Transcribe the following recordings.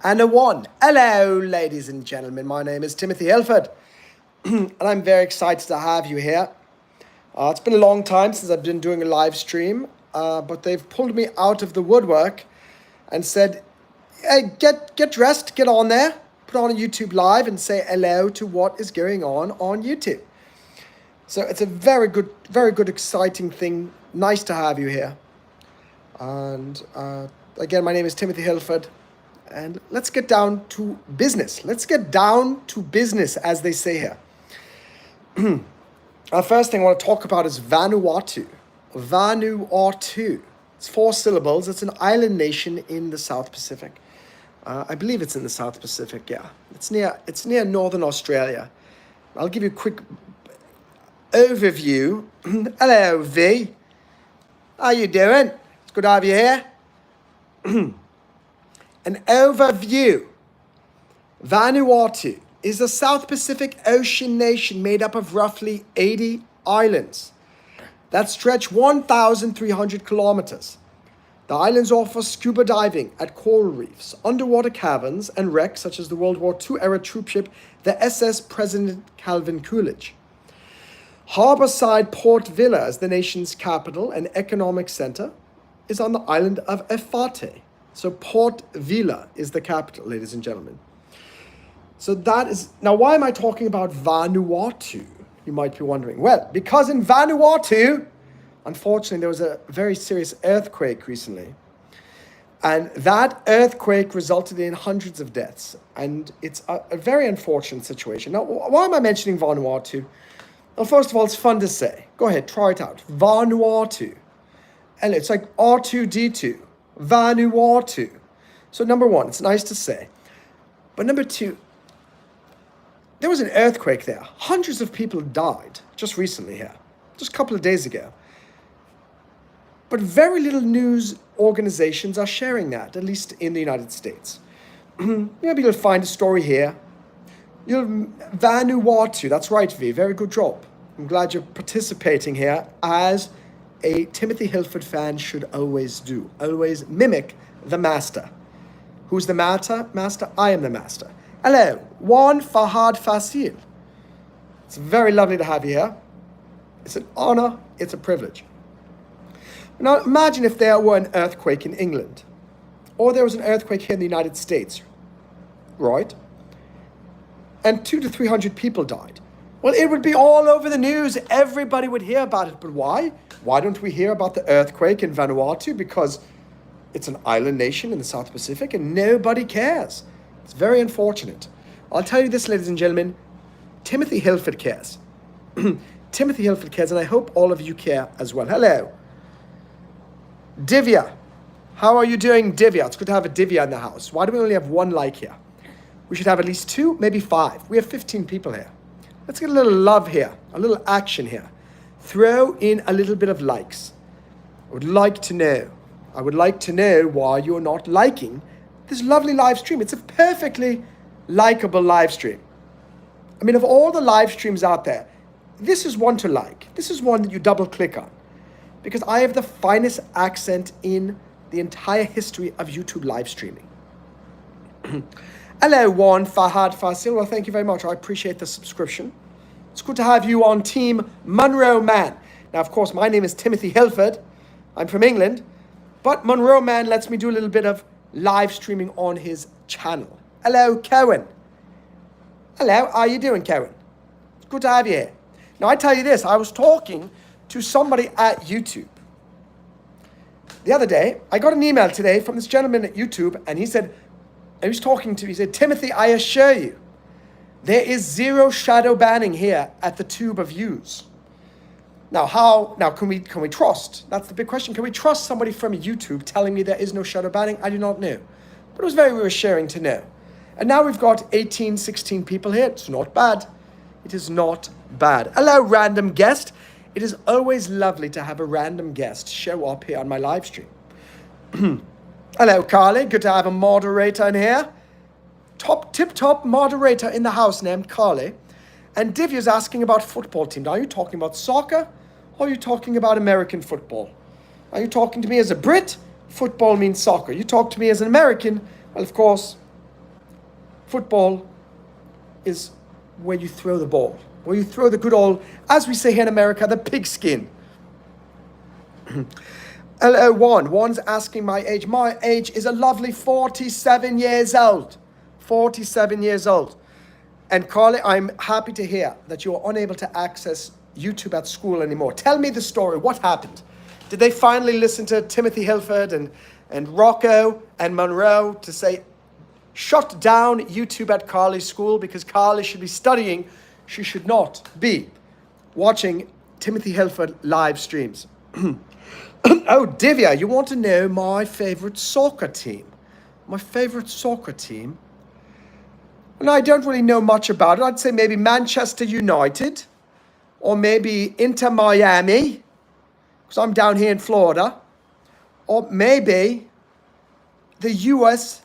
And a one. Hello, ladies and gentlemen. My name is Timothy Hillford, and I'm very excited to have you here. It's been a long time since I've been doing a live stream, but they've pulled me out of the woodwork and said, hey, get dressed, get on there, put on a YouTube live and say hello to what is going on YouTube. So it's a very good, exciting thing. Nice to have you here. And again, my name is Timothy Hillford. And let's get down to business. Let's get down to business, as they say here. Our first thing I want to talk about is Vanuatu. Vanuatu. It's 4 syllables. It's an island nation in the South Pacific. I believe it's in the South Pacific, yeah. It's near Northern Australia. I'll give you a quick overview. Hello, V. How you doing? It's good to have you here. An overview. Vanuatu is a South Pacific Ocean nation made up of roughly 80 islands that stretch 1,300 kilometers. The islands offer scuba diving at coral reefs, underwater caverns, and wrecks such as the World War II era troopship, the SS President Calvin Coolidge. Harborside Port Vila, as the nation's capital and economic center, is on the island of Efate. So Port Vila is the capital, ladies and gentlemen. So that is, now why am I talking about Vanuatu? You might be wondering. Well, because in Vanuatu, unfortunately, there was a very serious earthquake recently. And that earthquake resulted in hundreds of deaths. And it's a very unfortunate situation. Now, why am I mentioning Vanuatu? Well, first of all, it's fun to say. Go ahead, try it out. Vanuatu. And it's like R2D2. Vanuatu. So number one, it's nice to say. But number two, there was an earthquake there. Hundreds of people died just recently here, just a couple of days ago. But very little news organizations are sharing that, at least in the United States. Maybe you'll find a story here. Vanuatu, that's right, V, very good job. I'm glad you're participating here, as a Timothy Hillford fan should always do. Always mimic the master. Who's the master? I am the master. Hello, Juan Fahad Fasil. It's very lovely to have you here. It's an honor, it's a privilege. Now imagine if there were an earthquake in England, or there was an earthquake here in the United States, right? And 200 to 300 people died. Well, it would be all over the news. Everybody would hear about it. But why? Why don't we hear about the earthquake in Vanuatu? Because it's an island nation in the South Pacific and nobody cares. It's very unfortunate. I'll tell you this, ladies and gentlemen. Timothy Hillford cares. Timothy Hillford cares, and I hope all of you care as well. Hello. Divya. How are you doing, Divya? It's good to have a Divya in the house. Why do we only have one like here? We should have at least 2, maybe 5. We have 15 people here. Let's get a little love here, a little action here. Throw in a little bit of likes. I would like to know why you're not liking this lovely live stream. It's a perfectly likable live stream. I mean, of all the live streams out there, this is one to like. This is one that you double click on, because I have the finest accent in the entire history of YouTube live streaming. Hello, Juan Fahad Fasil. Well, thank you very much. I appreciate the subscription. It's good to have you on Team Monroe Mann. Now, of course, my name is Timothy Hillford. I'm from England. But Monroe Mann lets me do a little bit of live streaming on his channel. Hello, Cohen. Hello, how are you doing, Cohen? It's good to have you here. Now, I tell you this. I was talking to somebody at YouTube. The other day, I got an email today from this gentleman at YouTube, and he said, he said, Timothy, I assure you, there is 0 shadow banning here at the Tube of Views. Now, can we trust? That's the big question. Can we trust somebody from YouTube telling me there is no shadow banning? I do not know. But it was very reassuring to know. And now we've got 18, 16 people here. It's not bad. It is not bad. Hello, random guest. It is always lovely to have a random guest show up here on my live stream. Hello, Carly. Good to have a moderator in here. Tip-top moderator in the house named Carly. And Divya's asking about football team. Now, are you talking about soccer, or are you talking about American football? Are you talking to me as a Brit? Football means soccer. You talk to me as an American, well, of course, football is where you throw the ball, where you throw the good old, as we say here in America, the pigskin. One's asking my age. My age is a lovely 47 years old. 47 years old. And Carly, I'm happy to hear that you're unable to access YouTube at school anymore. Tell me the story. What happened? Did they finally listen to Timothy Hillford and Rocco and Monroe to say, shut down YouTube at Carly's school because Carly should be studying. She should not be watching Timothy Hillford live streams. Oh, Divya, you want to know my favorite soccer team? My favorite soccer team? And I don't really know much about it. I'd say maybe Manchester United or maybe Inter Miami, because I'm down here in Florida, or maybe the US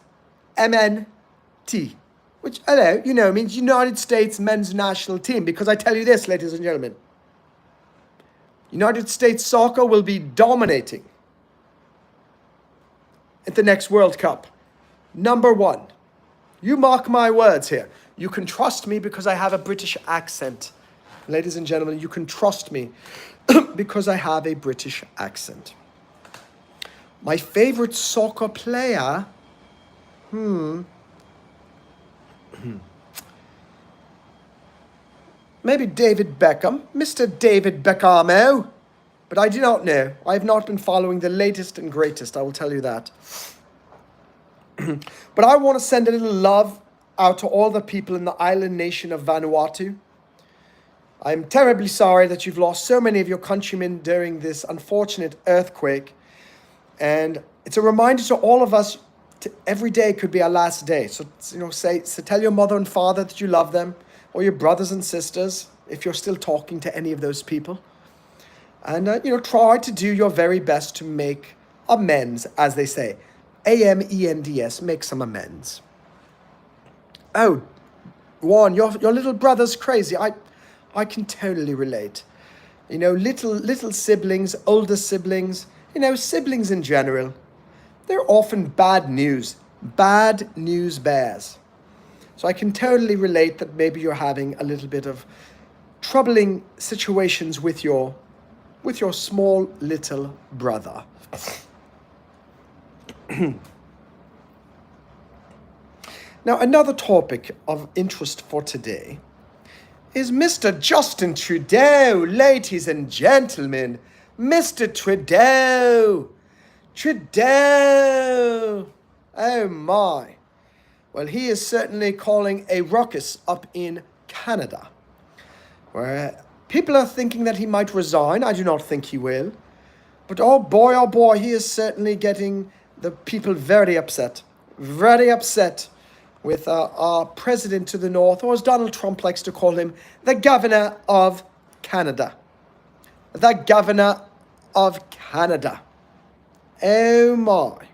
MNT, which, hello, means United States Men's National Team, because I tell you this, ladies and gentlemen, United States soccer will be dominating at the next World Cup. Number one. You mark my words here. You can trust me because I have a British accent. Ladies and gentlemen, you can trust me because I have a British accent. My favorite soccer player? Maybe David Beckham, Mr. David Beckhamo, but I do not know. I have not been following the latest and greatest, I will tell you that. But I want to send a little love out to all the people in the island nation of Vanuatu. I'm terribly sorry that you've lost so many of your countrymen during this unfortunate earthquake. And it's a reminder to all of us, every day could be our last day. So, tell your mother and father that you love them, or your brothers and sisters, if you're still talking to any of those people. And, try to do your very best to make amends, as they say. AMENDS, make some amends. Oh, Juan, your little brother's crazy. I can totally relate. Little siblings, older siblings, siblings in general, they're often bad news bears. So I can totally relate that maybe you're having a little bit of troubling situations with your small little brother. Now, another topic of interest for today is Mr. Justin Trudeau, ladies and gentlemen. Mr. Trudeau. Trudeau. Oh my. Well, he is certainly calling a ruckus up in Canada, where people are thinking that he might resign. I do not think he will. But oh boy, he is certainly getting the people very upset with our president to the north, or as Donald Trump likes to call him, the governor of Canada. The governor of Canada. Oh my.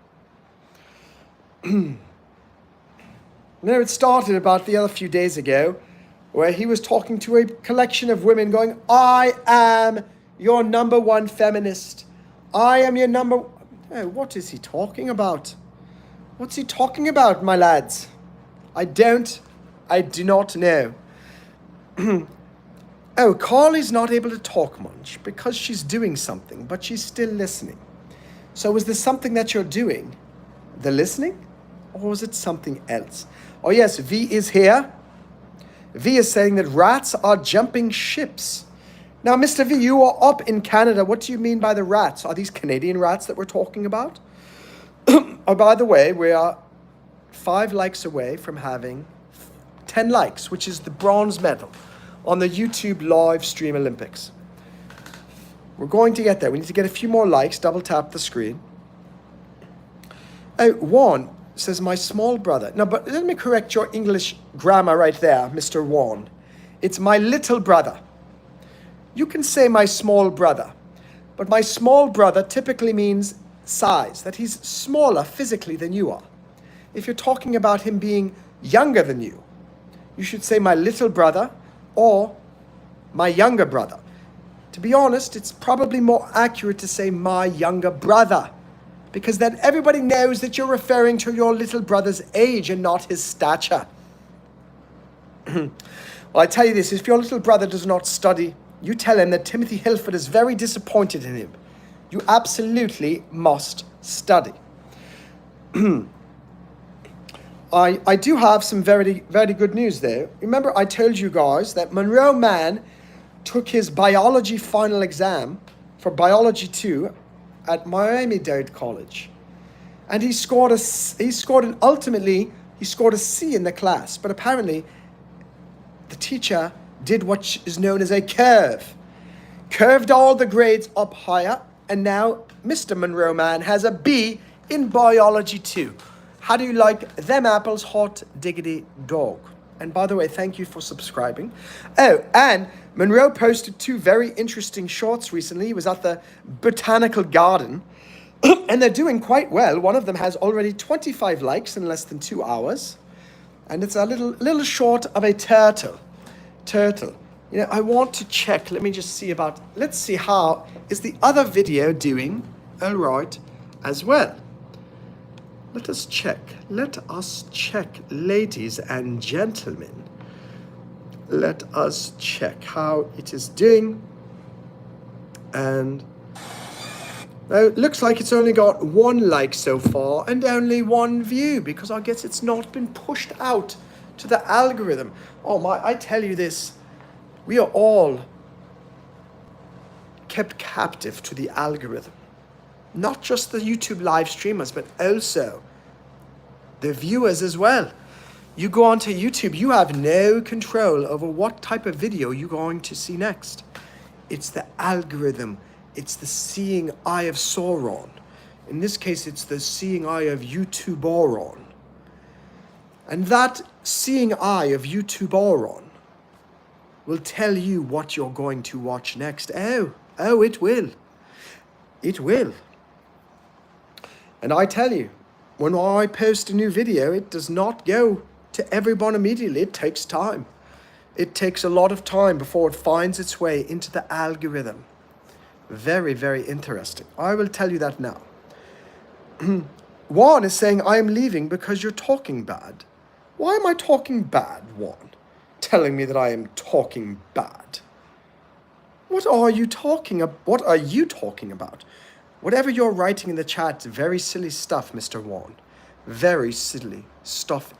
Now, it started about the other few days ago, where he was talking to a collection of women going, I am your number one feminist. I am your number... Oh, what is he talking about? What's he talking about, my lads? I do not know. Oh, Carly's not able to talk much because she's doing something, but she's still listening. So is this something that you're doing? The listening? Or is it something else? Oh yes, V is here. V is saying that rats are jumping ships. Now, Mr. V, you are up in Canada. What do you mean by the rats? Are these Canadian rats that we're talking about? Oh, by the way, we are 5 likes away from having 10 likes, which is the bronze medal on the YouTube live stream Olympics. We're going to get there. We need to get a few more likes. Double tap the screen. Oh, Juan says, my small brother. No, but let me correct your English grammar right there, Mr. Juan. It's my little brother. You can say my small brother, but my small brother typically means size, that he's smaller physically than you are. If you're talking about him being younger than you, you should say my little brother or my younger brother. To be honest, it's probably more accurate to say my younger brother, because then everybody knows that you're referring to your little brother's age and not his stature. Well, I tell you this, if your little brother does not study, you tell him that Timothy Hillford is very disappointed in him. You absolutely must study. I do have some very, very good news there. Remember, I told you guys that Monroe Mann took his biology final exam for Biology 2 at Miami-Dade College. And he scored a C in the class. But apparently, the teacher did what is known as a curve. Curved all the grades up higher, and now Mr. Monroe Mann has a B in Biology 2. How do you like them apples, hot diggity dog? And by the way, thank you for subscribing. Oh, and Monroe posted 2 very interesting shorts recently. He was at the Botanical Garden, and they're doing quite well. One of them has already 25 likes in less than 2 hours. And it's a little short of a turtle. You know, I want to check. Let me just see let's see how is the other video doing all right as well. Let us check, ladies and gentlemen. Let us check how it is doing. And it looks like it's only got 1 like so far and only 1 view, because I guess it's not been pushed out to the algorithm. Oh my, I tell you this, we are all kept captive to the algorithm. Not just the YouTube live streamers, but also the viewers as well. You go onto YouTube, you have no control over what type of video you're going to see next. It's the algorithm. It's the seeing eye of Sauron. In this case, it's the seeing eye of YouTubeoron. And that seeing eye of YouTubeoron will tell you what you're going to watch next. Oh, it will. It will. And I tell you, when I post a new video, it does not go to everyone immediately. It takes time. It takes a lot of time before it finds its way into the algorithm. Very, very interesting. I will tell you that now. Juan is saying, I am leaving because you're talking bad. Why am I talking bad, Juan? Telling me that I am talking bad. What are you talking about? What are you talking about? Whatever you're writing in the chat, very silly stuff, Mr. Juan. Very silly stuff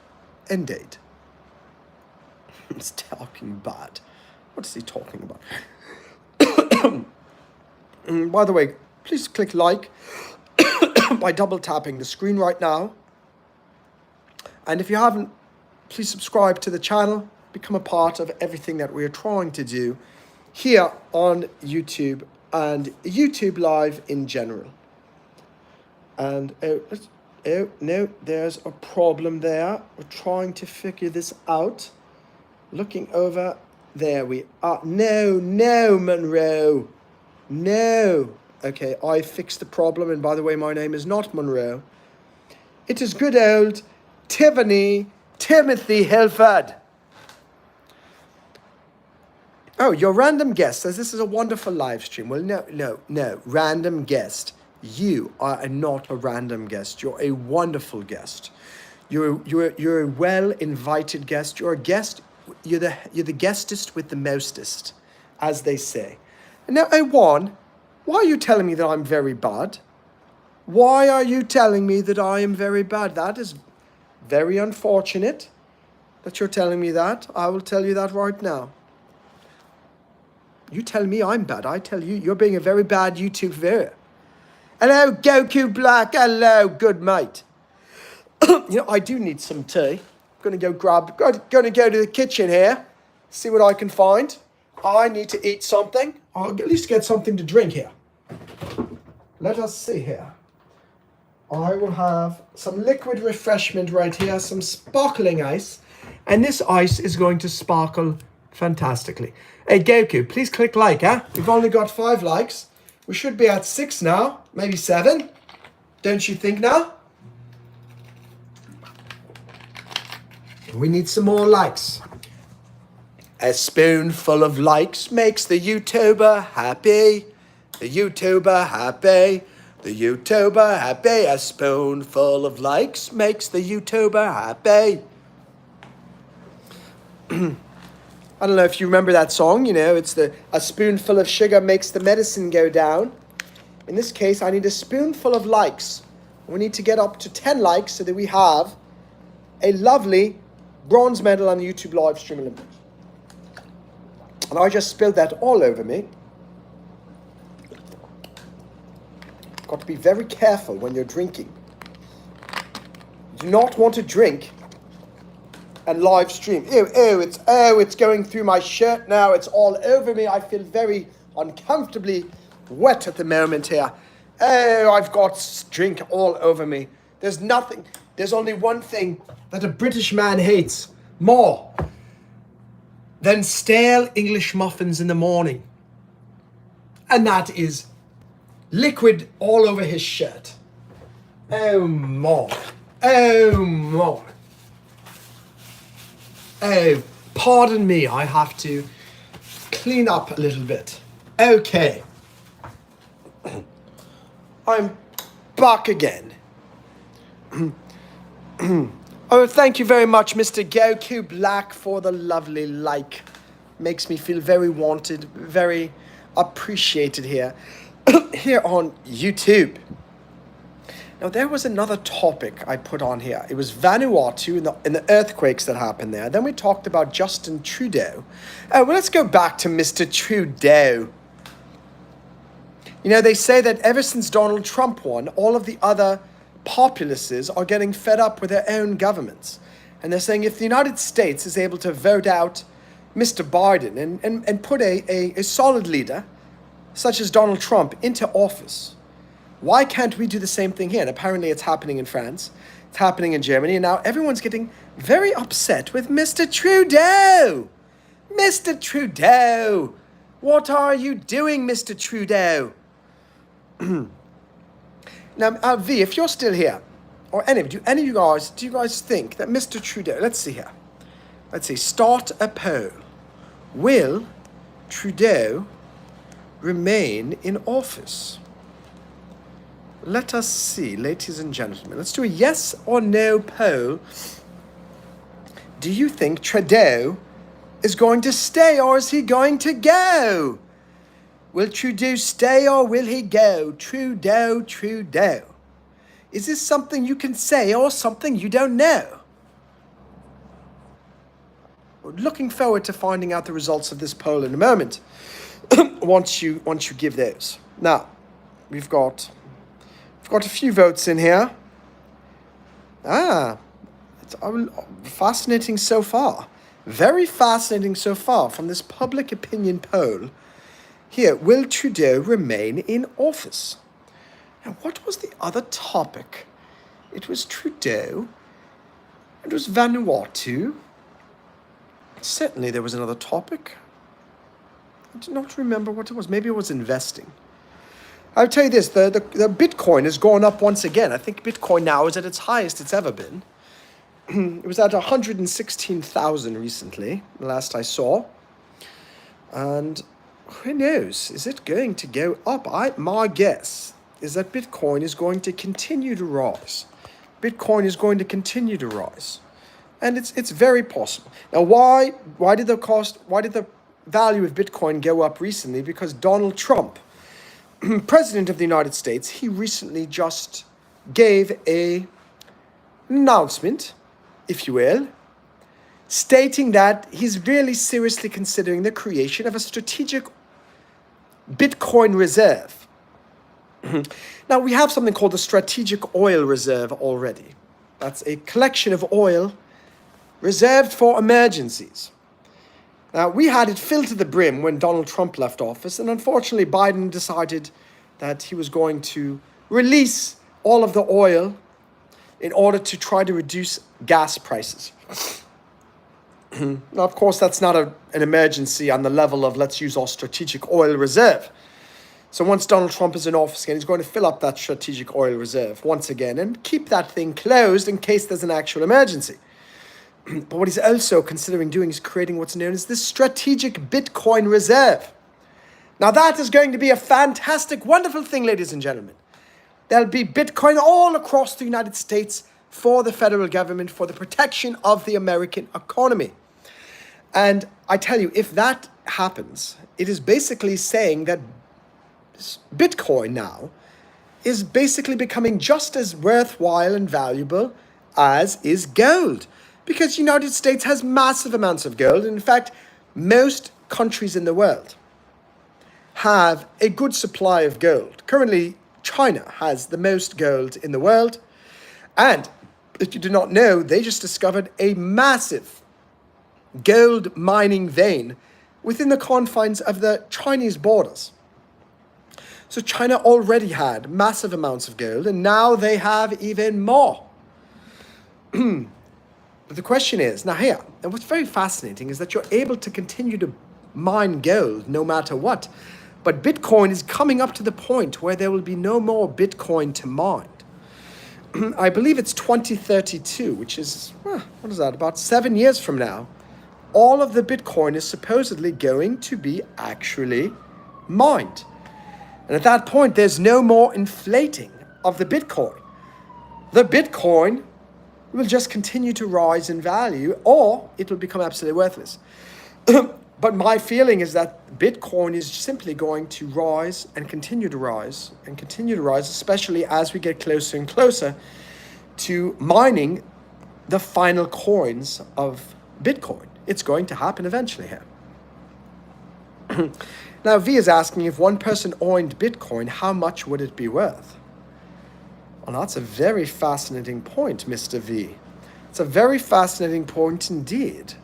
indeed. He's talking bad. What is he talking about? By the way, please click like by double tapping the screen right now. And if you haven't, please subscribe to the channel. Become a part of everything that we're trying to do here on YouTube and YouTube Live in general. And no, there's a problem there. We're trying to figure this out. Looking over, there we are. No, Monroe. No. Okay, I fixed the problem. And by the way, my name is not Monroe. It is good old Timothy Hillford. Oh, your random guest says this is a wonderful live stream. Well, no. Random guest. You are not a random guest. You're a wonderful guest. You're a well-invited guest. You're a guest. You're the guestest with the mostest, as they say. And now, Juan, why are you telling me that I'm very bad? Why are you telling me that I am very bad? That is very unfortunate that you're telling me that. I will tell you that right now. You tell me I'm bad. I tell you, you're being a very bad YouTube viewer. Hello, Goku Black. Hello, good mate. You know, I do need some tea. I'm going to go to the kitchen here, see what I can find. I need to eat something. I'll at least get something to drink here. Let us see here. I will have some liquid refreshment right here, some sparkling ice. And this ice is going to sparkle fantastically. Hey, Goku, please click like, huh? We've only got 5 likes. We should be at 6 now, maybe 7. Don't you think now? We need some more likes. A spoonful of likes makes the YouTuber happy. The YouTuber happy. The YouTuber happy. A spoonful of likes makes the YouTuber happy. I don't know if you remember that song, it's a spoonful of sugar makes the medicine go down. In this case, I need a spoonful of likes. We need to get up to 10 likes so that we have a lovely bronze medal on the YouTube live stream Olympics. And I just spilled that all over me. Got to be very careful when you're drinking. You do not want to drink and live stream. It's going through my shirt now. It's all over me. I feel very uncomfortably wet at the moment here. I've got drink all over me. There's only one thing that a British man hates more than stale English muffins in the morning. And that is liquid all over his shirt. More. Pardon me, I have to clean up a little bit. Okay. I'm back again. Oh, thank you very much, Mr. Goku Black, for the lovely like. Makes me feel very wanted, very appreciated here, here on YouTube. Now, there was another topic I put on here. It was Vanuatu and the earthquakes that happened there. Then we talked about Justin Trudeau. Well, let's go back to Mr. Trudeau. They say that ever since Donald Trump won, all of the other populaces are getting fed up with their own governments. And they're saying if the United States is able to vote out Mr. Biden and put a solid leader, such as Donald Trump, into office, why can't we do the same thing here? And apparently it's happening in France, it's happening in Germany, and now everyone's getting very upset with Mr. Trudeau. Mr. Trudeau! What are you doing, Mr. Trudeau? Now, V, if you're still here, or do you guys think that Mr. Trudeau, let's see here. Let's see, start a poll. Will Trudeau remain in office? Let us see, ladies and gentlemen. Let's do a yes or no poll. Do you think Trudeau is going to stay or is he going to go? Will Trudeau stay or will he go? Trudeau, Trudeau. Is this something you can say or something you don't know? We're looking forward to finding out the results of this poll in a moment. once you give those. Now, we've got a few votes in here. It's fascinating so far. Very fascinating so far from this public opinion poll. Here, will Trudeau remain in office? And what was the other topic? It was Trudeau. It was Vanuatu. Certainly there was another topic. I do not remember what it was. Maybe it was investing. I'll tell you this, the Bitcoin has gone up once again. I think Bitcoin now is at its highest it's ever been. It was at 116,000 recently, last I saw. And who knows? Is it going to go up? My guess is that Bitcoin is going to continue to rise. Bitcoin is going to continue to rise. And it's very possible. Now, why did the value of Bitcoin go up recently? Because Donald Trump, President of the United States, he recently just gave an announcement, if you will, stating that he's really seriously considering the creation of a strategic Bitcoin reserve. Now, we have something called the strategic oil reserve already. That's a collection of oil reserved for emergencies. Now, we had it filled to the brim when Donald Trump left office, and unfortunately, Biden decided that he was going to release all of the oil in order to try to reduce gas prices. Now, of course, that's not an emergency on the level of let's use our strategic oil reserve. So once Donald Trump is in office again, he's going to fill up that strategic oil reserve once again and keep that thing closed in case there's an actual emergency. But what he's also considering doing is creating what's known as the strategic Bitcoin reserve. Now that is going to be a fantastic, wonderful thing, ladies and gentlemen. There'll be Bitcoin all across the United States for the federal government, for the protection of the American economy. And I tell you, if that happens, it is basically saying that Bitcoin now is basically becoming just as worthwhile and valuable as is gold. Because the United States has massive amounts of gold. In fact, most countries in the world have a good supply of gold. Currently, China has the most gold in the world. And if you do not know, they just discovered a massive gold mining vein within the confines of the Chinese borders. So China already had massive amounts of gold, and now they have even more. But the question is, now here, and what's very fascinating is that you're able to continue to mine gold no matter what. But Bitcoin is coming up to the point where there will be no more Bitcoin to mine. I believe it's 2032, which is, what is that, about 7 years from now. All of the Bitcoin is supposedly going to be actually mined. And at that point, there's no more inflating of the Bitcoin. The Bitcoin will just continue to rise in value, or it will become absolutely worthless. But my feeling is that Bitcoin is simply going to rise and continue to rise and continue to rise, especially as we get closer and closer to mining the final coins of Bitcoin. It's going to happen eventually here. Now, V is asking, if one person owned Bitcoin, how much would it be worth? Well, that's a very fascinating point, Mr. V. It's a very fascinating point indeed.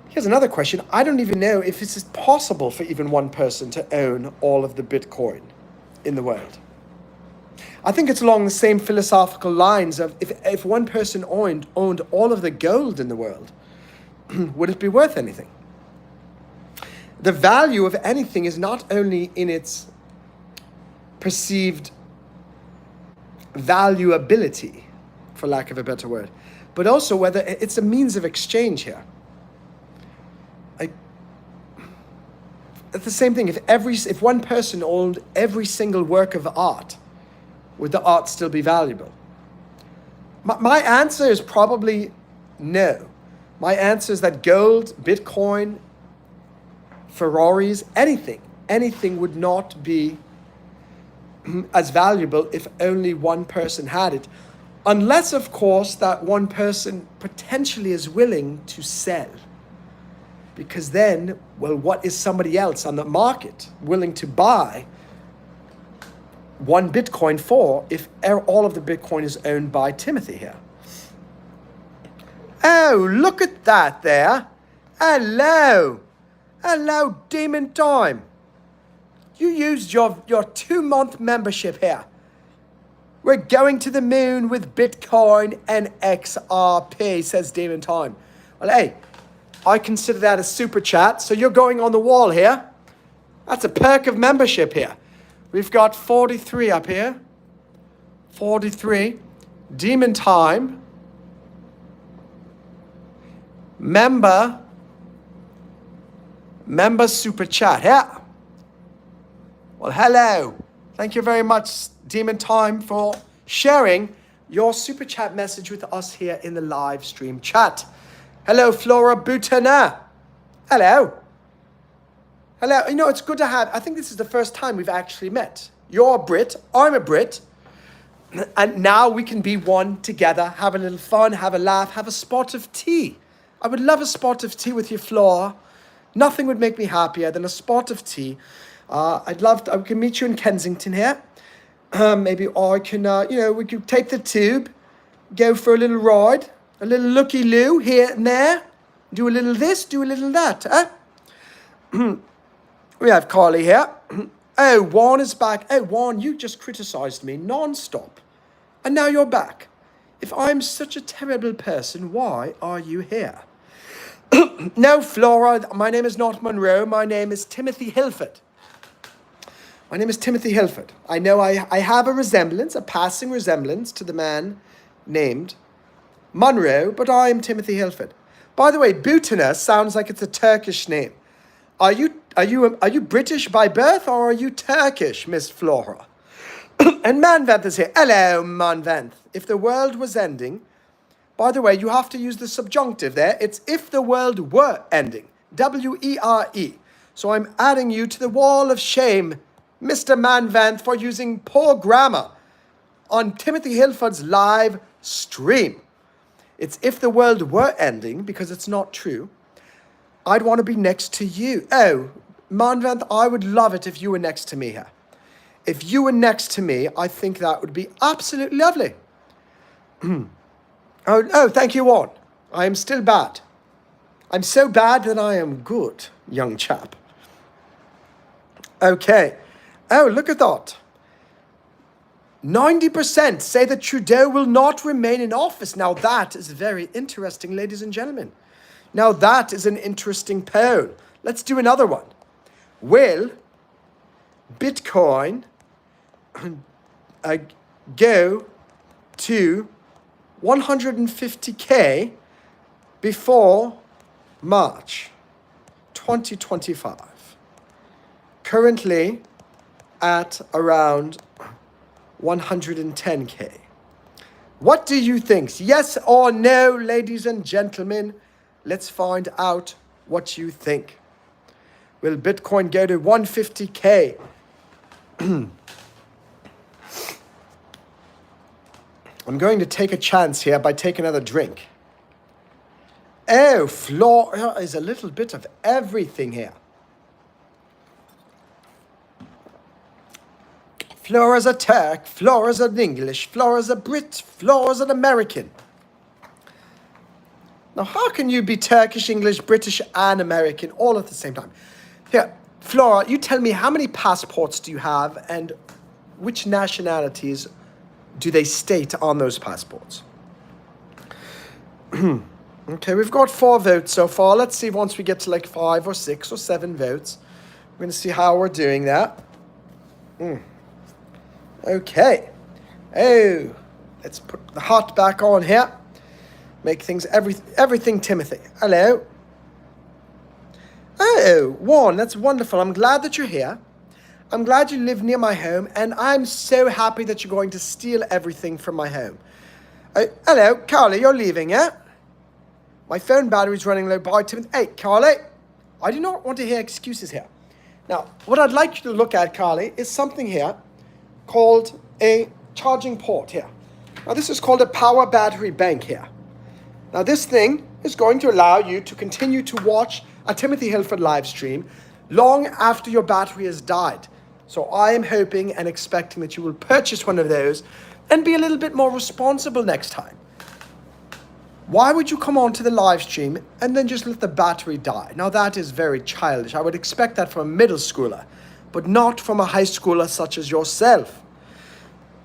Here's another question. I don't even know if it's possible for even one person to own all of the Bitcoin in the world. I think it's along the same philosophical lines of if one person owned all of the gold in the world, would it be worth anything? The value of anything is not only in its perceived valuability, for lack of a better word, but also whether it's a means of exchange here. It's the same thing. If one person owned every single work of art, would the art still be valuable? My answer is probably no. My answer is that gold, Bitcoin, Ferraris, anything would not be as valuable if only one person had it. Unless, of course, that one person potentially is willing to sell. Because then, well, what is somebody else on the market willing to buy one Bitcoin for if all of the Bitcoin is owned by Timothy here? Oh, look at that there. Hello. Hello, Demon Time. You used your 2-month membership here. We're going to the moon with Bitcoin and XRP, says Demon Time. Well, hey, I consider that a super chat, so you're going on the wall here. That's a perk of membership here. We've got 43 up here. 43. Demon Time. Member super chat. Yeah. Well, hello. Thank you very much, Demon Time, for sharing your super chat message with us here in the live stream chat. Hello, Flora Butana. Hello. Hello. You know, it's good to have, I think this is the first time we've actually met. You're a Brit, I'm a Brit, and now we can be one together, have a little fun, have a laugh, have a spot of tea. I would love a spot of tea with you, Flora. Nothing would make me happier than a spot of tea. I can meet you in Kensington here. Maybe, or I can, we could take the tube, go for a little ride, a little looky-loo here and there, do a little this, do a little that, huh? We have Carly here. Oh, Juan is back. Oh, Juan, you just criticized me non-stop. And now you're back. If I'm such a terrible person, why are you here? No, Flora, my name is not Monroe. My name is Timothy Hillford. My name is Timothy Hillford. I know I have a passing resemblance to the man named Monroe, but I am Timothy Hillford. By the way, Butana sounds like it's a Turkish name. Are you British by birth, or are you Turkish, Miss Flora? And Manvanth is here. Hello, Manvanth. If the world was ending, By the way, you have to use the subjunctive there. It's if the world were ending. W-E-R-E. So I'm adding you to the wall of shame, Mr. Manvanth, for using poor grammar on Timothy Hillford's live stream. It's if the world were ending, because it's not true. I'd want to be next to you. Oh, Manvanth, I would love it if you were next to me here. If you were next to me, I think that would be absolutely lovely. Oh, thank you, Warren. I am still bad. I'm so bad that I am good, young chap. Okay. Oh, look at that. 90% say that Trudeau will not remain in office. Now that is very interesting, ladies and gentlemen. Now that is an interesting poll. Let's do another one. Will Bitcoin go to 150K before March 2025? Currently at around 110K. What do you think? Yes or no, ladies and gentlemen? Let's find out what you think. Will Bitcoin go to 150K? I'm going to take a chance here by taking another drink. Oh, Flora is a little bit of everything here. Flora's a Turk, Flora's an English, Flora's a Brit, Flora's an American. Now, how can you be Turkish, English, British, and American all at the same time? Here, Flora, you tell me, how many passports do you have, and which nationalities do they state on those passports? Okay, we've got 4 votes so far. Let's see once we get to like 5 or 6 or 7 votes. We're going to see how we're doing that. Okay. Oh, let's put the hot back on here. Make things everything Timothy. Hello. Oh, Warren, that's wonderful. I'm glad that you're here. I'm glad you live near my home, and I'm so happy that you're going to steal everything from my home. Hello, Carly, you're leaving, yeah? My phone battery's running low. Bye, Timothy. Hey, Carly, I do not want to hear excuses here. Now, what I'd like you to look at, Carly, is something here called a charging port here. Now, this is called a power battery bank here. Now, this thing is going to allow you to continue to watch a Timothy Hillford live stream long after your battery has died. So I am hoping and expecting that you will purchase one of those and be a little bit more responsible next time. Why would you come on to the live stream and then just let the battery die? Now, that is very childish. I would expect that from a middle schooler, but not from a high schooler such as yourself.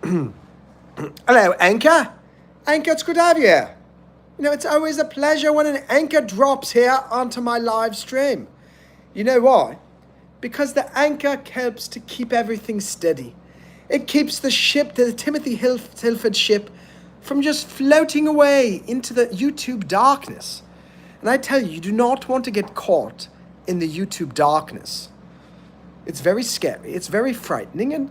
Hello, Anchor. Anchor, it's good to have you here. You know, it's always a pleasure when an anchor drops here onto my live stream. You know why? Because the anchor helps to keep everything steady. It keeps the ship, the Timothy Hillford ship, from just floating away into the YouTube darkness. And I tell you, you do not want to get caught in the YouTube darkness. It's very scary, it's very frightening, and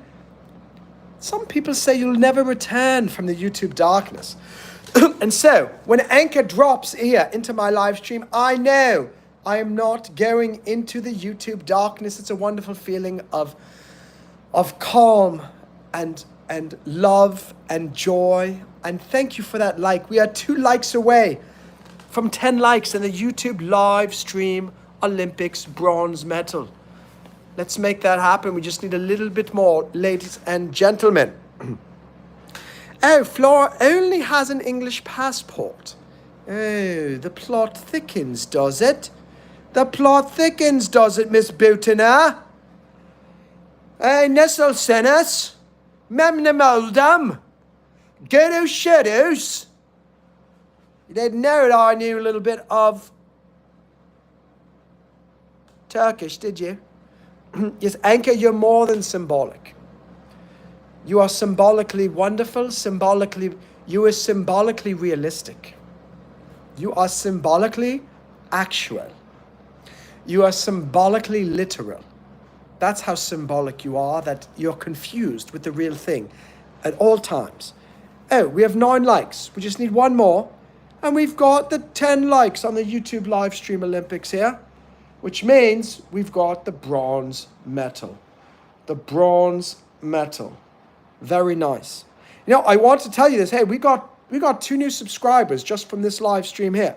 some people say you'll never return from the YouTube darkness. And so, when Anchor drops here into my live stream, I know I am not going into the YouTube darkness. It's a wonderful feeling of calm and love and joy. And thank you for that like. We are 2 likes away from 10 likes in the YouTube live stream Olympics bronze medal. Let's make that happen. We just need a little bit more, ladies and gentlemen. Oh, Flora only has an English passport. Oh, the plot thickens, does it? The plot thickens, does it, Miss Butiner? Hey, Nessel Senas, Memnum Oldham, Ghetto Shadows. You didn't know that I knew a little bit of Turkish, did you? Yes, Anchor, you're more than symbolic. You are symbolically wonderful, you are symbolically realistic. You are symbolically actual. You are symbolically literal. That's how symbolic you are, that you're confused with the real thing at all times. Oh, we have 9 likes. We just need 1 more. And we've got the 10 likes on the YouTube live stream Olympics here, which means we've got the bronze medal. The bronze medal. Very nice. You know, I want to tell you this. Hey, we got 2 new subscribers just from this live stream here.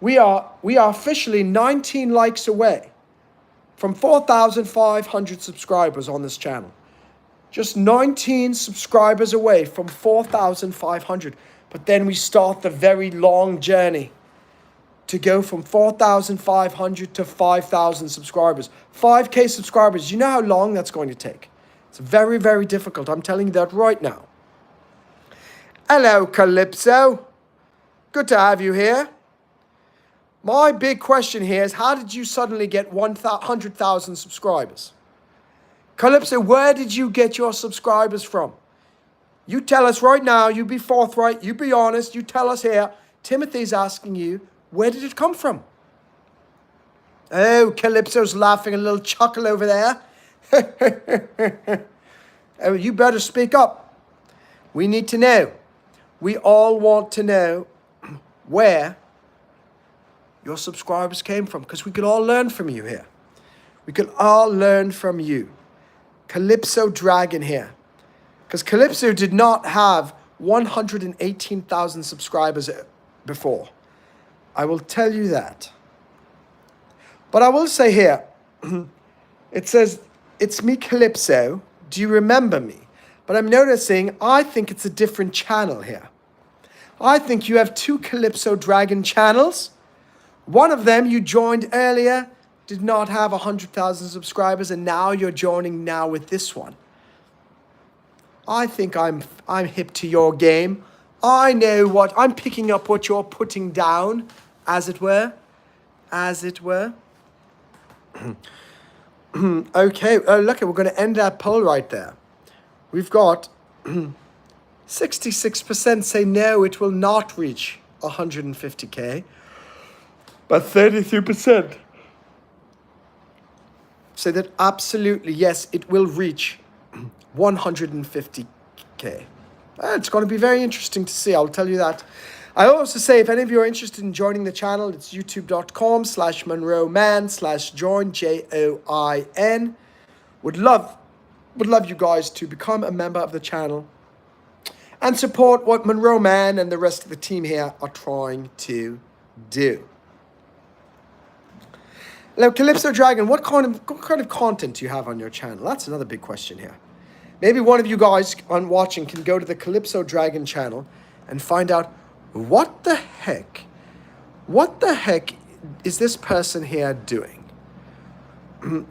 We are officially 19 likes away from 4,500 subscribers on this channel. Just 19 subscribers away from 4,500. But then we start the very long journey to go from 4,500 to 5,000 subscribers. 5K subscribers. You know how long that's going to take? It's very, very difficult. I'm telling you that right now. Hello, Calypso. Good to have you here. My big question here is, how did you suddenly get 100,000 subscribers? Calypso, where did you get your subscribers from? You tell us right now. You be forthright. You be honest. You tell us here. Timothy's asking you, where did it come from? Oh, Calypso's laughing, a little chuckle over there. Oh, you better speak up. We need to know. We all want to know where your subscribers came from, because we could all learn from you here. We could all learn from you. Calypso Dragon here. Because Calypso did not have 118,000 subscribers before. I will tell you that. But I will say here, it says, it's me, Calypso. Do you remember me? But I'm noticing, I think it's a different channel here. I think you have 2 Calypso Dragon channels. One of them you joined earlier, did not have 100,000 subscribers, and now you're joining now with this one. I think I'm hip to your game. I know what, I'm picking up what you're putting down, as it were. As it were. Okay, look, we're going to end that poll right there. We've got 66% say no, it will not reach 150K. But 33% say that absolutely, yes, it will reach 150K. It's going to be very interesting to see, I'll tell you that. I also say, if any of you are interested in joining the channel, it's youtube.com/Monroe Mann/join, JOIN. Would love you guys to become a member of the channel and support what Monroe Mann and the rest of the team here are trying to do. Now, Calypso Dragon, what kind of content do you have on your channel? That's another big question here. Maybe one of you guys on watching can go to the Calypso Dragon channel and find out what the heck is this person here doing? What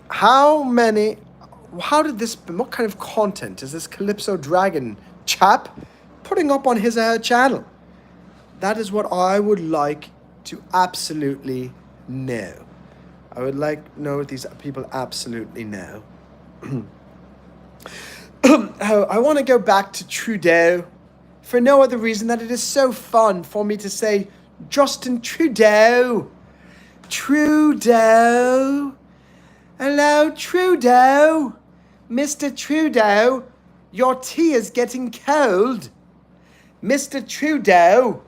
kind of content is this Calypso Dragon chap putting up on his or her channel? That is what I would like to absolutely know. I would like to know what these people absolutely know. Oh, I want to go back to Trudeau for no other reason that it is so fun for me to say Justin Trudeau. Trudeau. Hello, Trudeau. Mr. Trudeau, your tea is getting cold. Mr. Trudeau,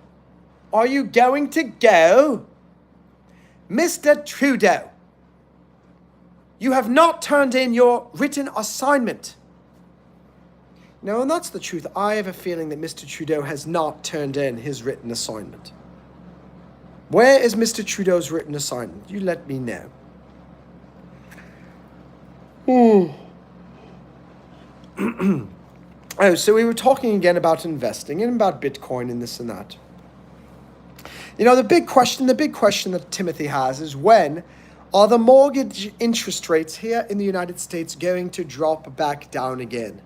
are you going to go? Mr. Trudeau, you have not turned in your written assignment. No, and that's the truth. I have a feeling that Mr. Trudeau has not turned in his written assignment. Where is Mr. Trudeau's written assignment? You let me know. Oh, so we were talking again about investing and about Bitcoin and this and that. You know, the big question that Timothy has is, when are the mortgage interest rates here in the United States going to drop back down again?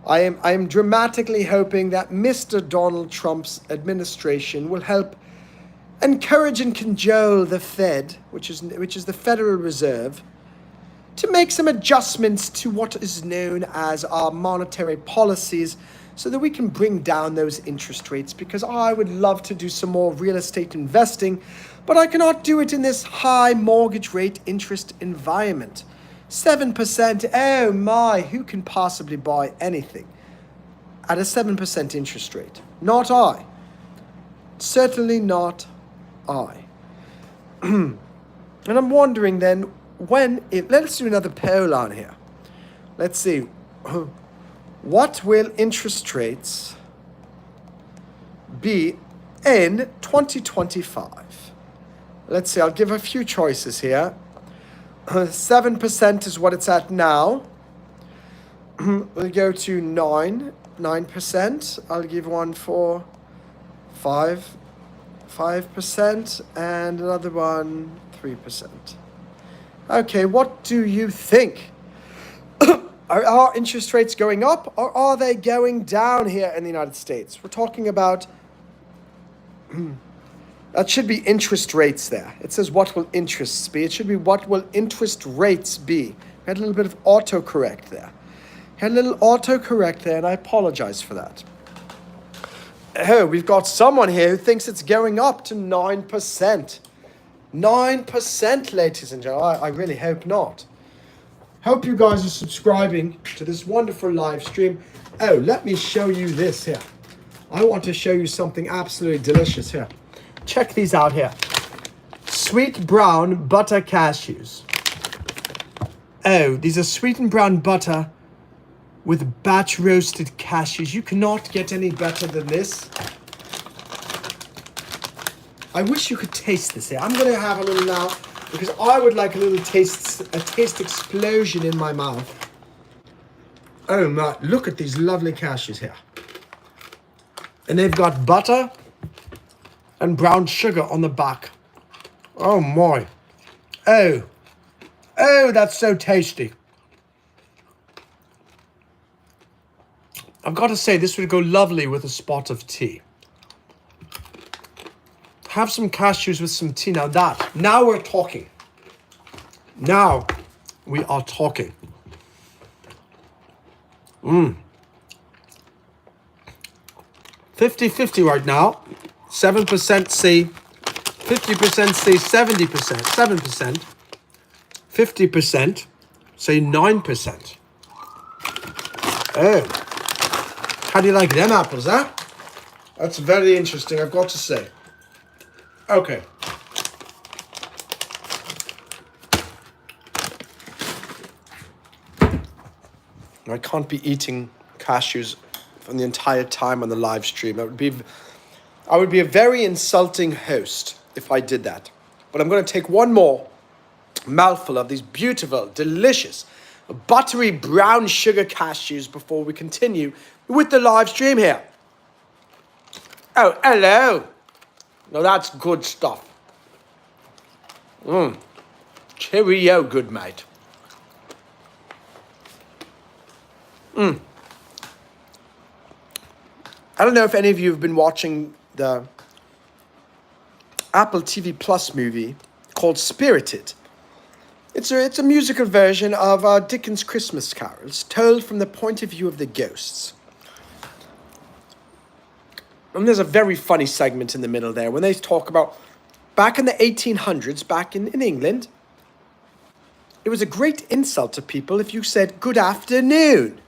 I am dramatically hoping that Mr. Donald Trump's administration will help encourage and cajole the Fed, which is the Federal Reserve, to make some adjustments to what is known as our monetary policies, so that we can bring down those interest rates, because I would love to do some more real estate investing, but I cannot do it in this high mortgage rate interest environment. 7%, oh my, who can possibly buy anything at a 7% interest rate? Not I. Certainly not I. And I'm wondering then, let's do another poll on here. Let's see. What will interest rates be in 2025? Let's see, I'll give a few choices here. 7% is what it's at now. We'll go to 9%. I'll give one for 5%, and another one 3%. Okay, what do you think? Are interest rates going up, or are they going down here in the United States? We're talking about, that should be interest rates there. It says what will interests be. It should be what will interest rates be. We had a little bit of autocorrect there. And I apologize for that. Oh, we've got someone here who thinks it's going up to 9%. 9%, ladies and gentlemen. I really hope not. Hope you guys are subscribing to this wonderful live stream. Oh, let me show you this here. I want to show you something absolutely delicious here. Check these out here. Sweet brown butter cashews. Oh, these are sweetened brown butter with batch roasted cashews. You cannot get any better than this. I wish you could taste this here. I'm going to have a little now, because I would like a taste explosion in my mouth. Oh my, look at these lovely cashews here. And they've got butter and brown sugar on the back. Oh my. Oh, that's so tasty. I've got to say, this would go lovely with a spot of tea. Have some cashews with some tea. Now we're talking. Now we are talking. 50-50 right now. 7% say 50% say 70%, 7%. 50% say 9%. Oh. How do you like them apples, huh? That's very interesting, I've got to say. Okay. I can't be eating cashews for the entire time on the live stream. I would be a very insulting host if I did that. But I'm going to take one more mouthful of these beautiful, delicious, buttery brown sugar cashews before we continue with the live stream here. Oh, hello. Now that's good stuff. Cheerio, good mate. I don't know if any of you have been watching the Apple TV Plus movie called Spirited. It's a musical version of Dickens' Christmas carols, told from the point of view of the ghosts. And there's a very funny segment in the middle there when they talk about back in the 1800s, back in England, it was a great insult to people if you said good afternoon.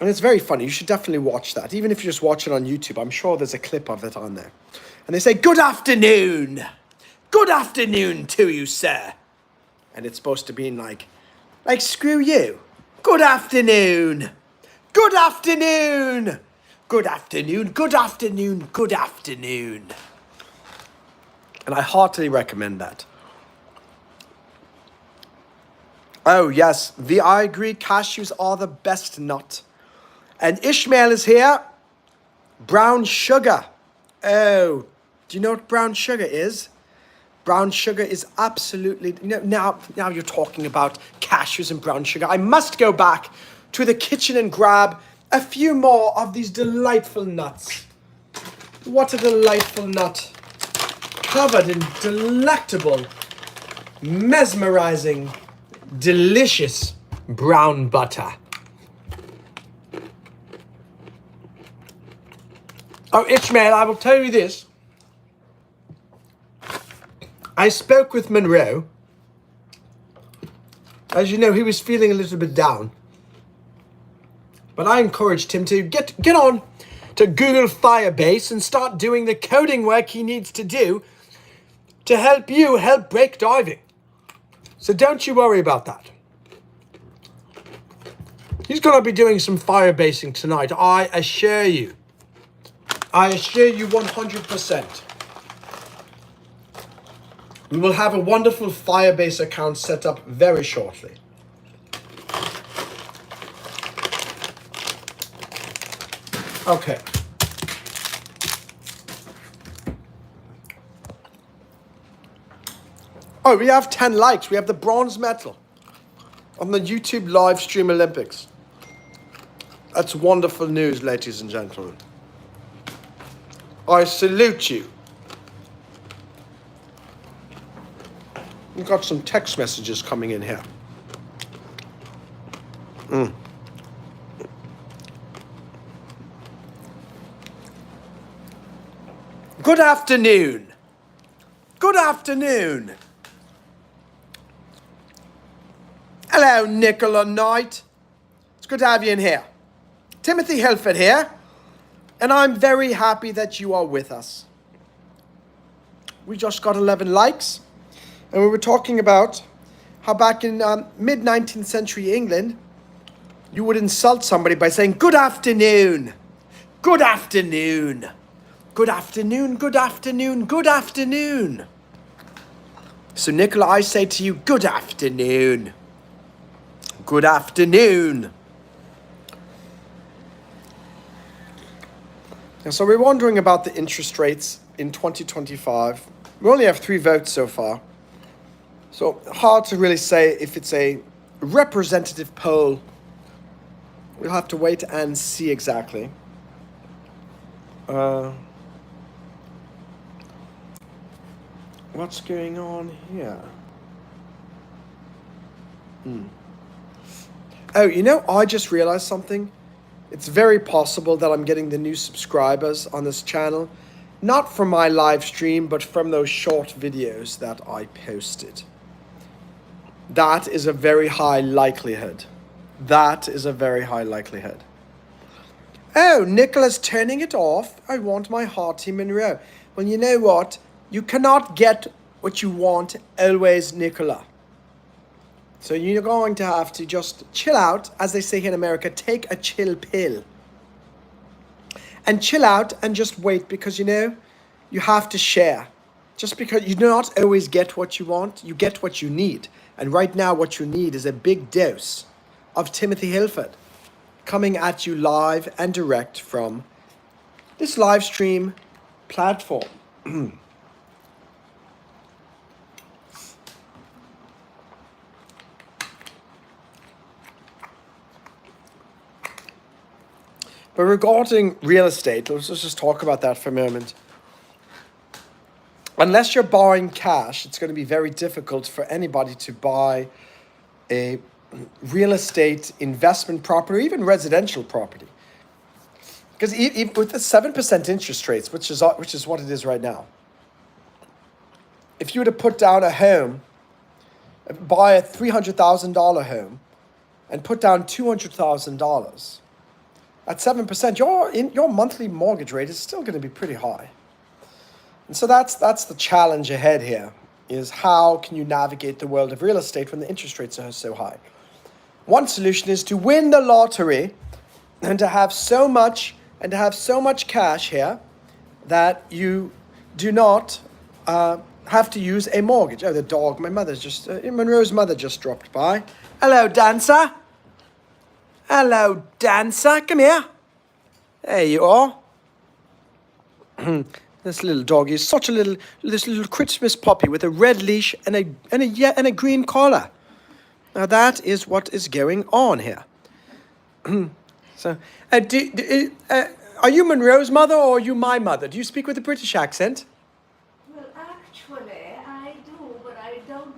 And it's very funny. You should definitely watch that. Even if you just watch it on YouTube, I'm sure there's a clip of it on there. And they say, good afternoon. Good afternoon to you, sir. And it's supposed to be like screw you. Good afternoon. Good afternoon. Good afternoon. Good afternoon. Good afternoon. And I heartily recommend that. Oh, yes. I agree. Cashews are the best nut. And Ishmael is here. Brown sugar. Oh, do you know what brown sugar is? Brown sugar is absolutely... Now you're talking about cashews and brown sugar. I must go back to the kitchen and grab a few more of these delightful nuts. What a delightful nut. Covered in delectable, mesmerizing, delicious brown butter. Oh, Ishmael, I will tell you this. I spoke with Monroe. As you know, he was feeling a little bit down. But I encouraged him to get on to Google Firebase and start doing the coding work he needs to do to help you help break diving. So don't you worry about that. He's going to be doing some firebasing tonight, I assure you. I assure you 100%. We will have a wonderful Firebase account set up very shortly. Okay. Oh, we have 10 likes. We have the bronze medal on the YouTube live stream Olympics. That's wonderful news, ladies and gentlemen. I salute you. We've got some text messages coming in here. Good afternoon. Good afternoon. Hello, Nicola Knight. It's good to have you in here. Timothy Hillford here, and I'm very happy that you are with us. We just got 11 likes, and we were talking about how back in mid-19th century England, you would insult somebody by saying, good afternoon, good afternoon, good afternoon, good afternoon, good afternoon. So Nicola, I say to you, good afternoon. Good afternoon. And so we're wondering about the interest rates in 2025. We only have 3 votes so far. So hard to really say if it's a representative poll. We'll have to wait and see exactly. What's going on here? Oh, you know, I just realized something. It's very possible that I'm getting the new subscribers on this channel, not from my live stream, but from those short videos that I posted. That is a very high likelihood. That is a very high likelihood. Oh, Nicola's turning it off. I want my hearty Monroe. Well, you know what? You cannot get what you want always, Nicola. So you're going to have to just chill out, as they say here in America, take a chill pill. And chill out and just wait, because, you know, you have to share. Just because you do not always get what you want, you get what you need. And right now what you need is a big dose of Timothy Hillford coming at you live and direct from this live stream platform. But regarding real estate, let's just talk about that for a moment. Unless you're borrowing cash, it's going to be very difficult for anybody to buy a real estate investment property, or even residential property. Because even with the 7% interest rates, which is what it is right now, if you were to put down a home, buy a $300,000 home, and put down $200,000, at 7%, your monthly mortgage rate is still going to be pretty high. And so that's the challenge ahead here, is how can you navigate the world of real estate when the interest rates are so high? One solution is to win the lottery and to have so much cash here that you do not have to use a mortgage. Oh, the dog, Monroe's mother just dropped by. Hello, Dancer. Hello, Dancer. Come here. There you are. This little doggy is this little Christmas puppy with a red leash and a green collar. Now that is what is going on here. So, are you Monroe's mother or are you my mother? Do you speak with a British accent? Well, actually, I do, but I don't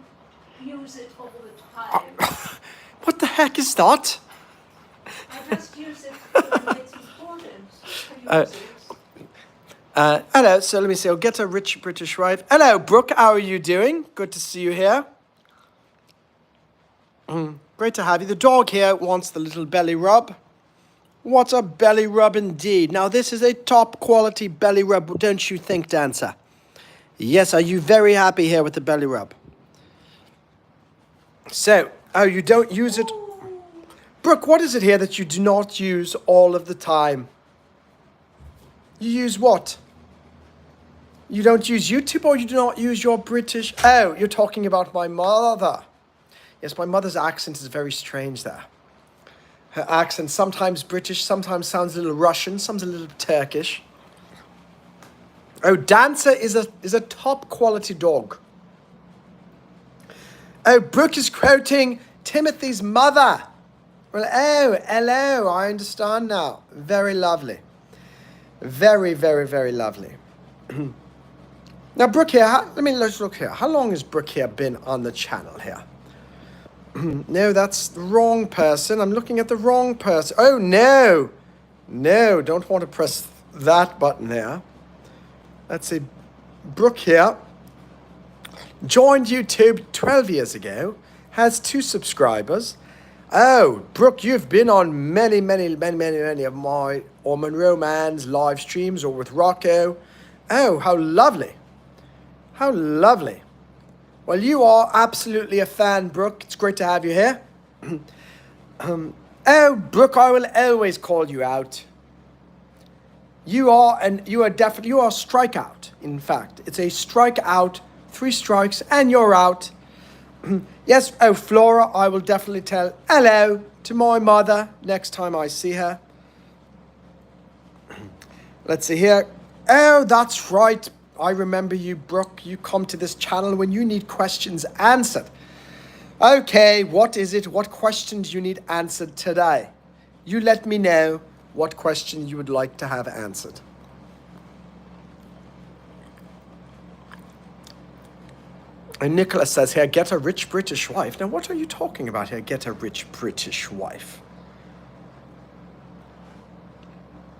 use it all the time. What the heck is that? I just use it when it's important to use it. Hello, so let me see, I'll get a rich British wife. Hello, Brooke, how are you doing? Good to see you here. Great to have you. The dog here wants the little belly rub. What a belly rub indeed. Now this is a top quality belly rub, don't you think, dancer? Yes, are you very happy here with the belly rub? So, oh, you don't use it. Ooh. Brooke, what is it here that you do not use all of the time? You use what? You don't use YouTube, or you do not use your British... Oh, you're talking about my mother. Yes, my mother's accent is very strange there. Her accent, sometimes British, sometimes sounds a little Russian, sometimes a little Turkish. Oh, Dancer is a top quality dog. Oh, Brooke is quoting Timothy's mother. Well, oh, hello, I understand now. Very lovely. Very, very, very lovely. Now, Brooke here, let's look here. How long has Brooke here been on the channel here? No, that's the wrong person. I'm looking at the wrong person. Oh, no. No, don't want to press that button there. Let's see. Brooke here joined YouTube 12 years ago, has 2 subscribers. Oh, Brooke, you've been on many of my or Monroe Mann's live streams, or with Rocco. Oh, how lovely. How lovely. Well, you are absolutely a fan, Brooke. It's great to have you here. Oh, Brooke, I will always call you out. You are strikeout, in fact. It's a strikeout, 3 strikes, and you're out. Yes, oh, Flora, I will definitely tell hello to my mother next time I see her. Let's see here. Oh, that's right. I remember you, Brooke. You come to this channel when you need questions answered. Okay, what is it? What question do you need answered today? You let me know what question you would like to have answered. And Nicholas says here, get a rich British wife. Now, what are you talking about here? Get a rich British wife.